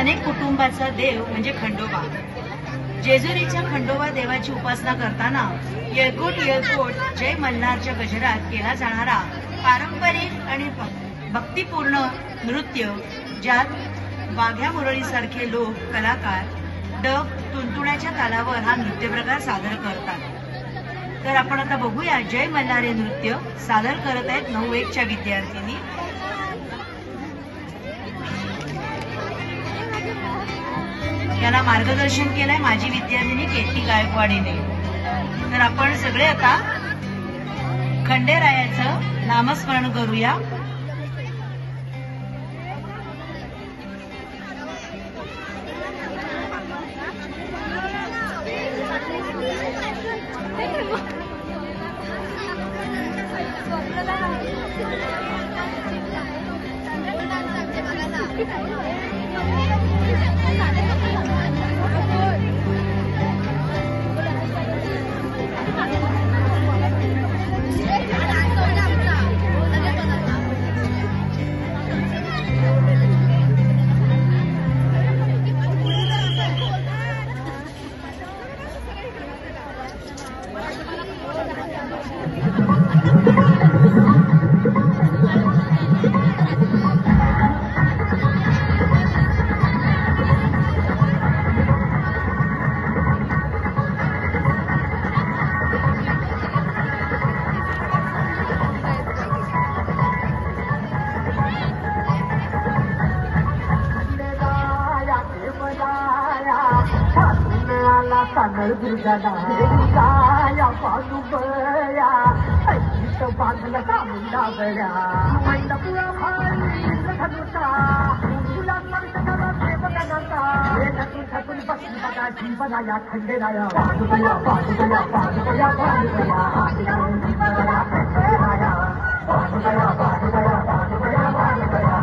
अनेक कुटुंबाचा देव म्हणजे खंडोबा. जेजुरीच्या खंडोबा देवाची उपासना करताना येळकोट येळकोट जय मल्हारच्या गजरात केला जाणारा पारंपरिक आणि भक्तिपूर्ण नृत्य, ज्यात वाघ्या मुरळीसारखे लोक कलाकार डब तुंतुण्याच्या तालावर हा नृत्य प्रकार सादर करतात. तर आपण आता बघूया जय मल्हार हे नृत्य सादर करत आहेत 9-1 च्या विद्यार्थिनी. याला मार्गदर्शन केलंय माझी विद्यार्थिनी केटी गायकवाडीने. तर आपण सगळे आता खंडेरायाचं नामस्मरण करूया. या पादुबया ऐत बांधला सामुंडा बया मंडपुरा भाई धनुता तुला मंडला सेवकनता हे थकून बसली बघा जीवनाया खंडेराया पादुबया पादुबया पादुबया पादुबया जीवनाया खंडेराया पादुबया पादुबया पादुबया पादुबया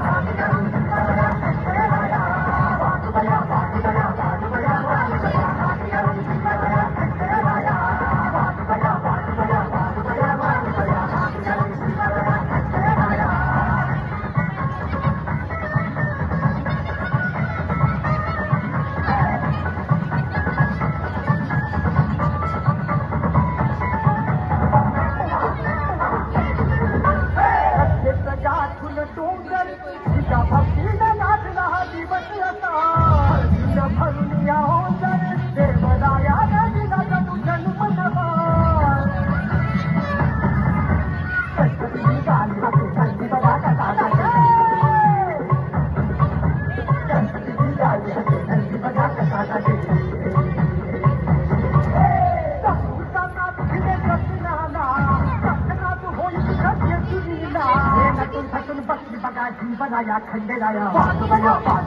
जीवनाया खंडेराया पादुबया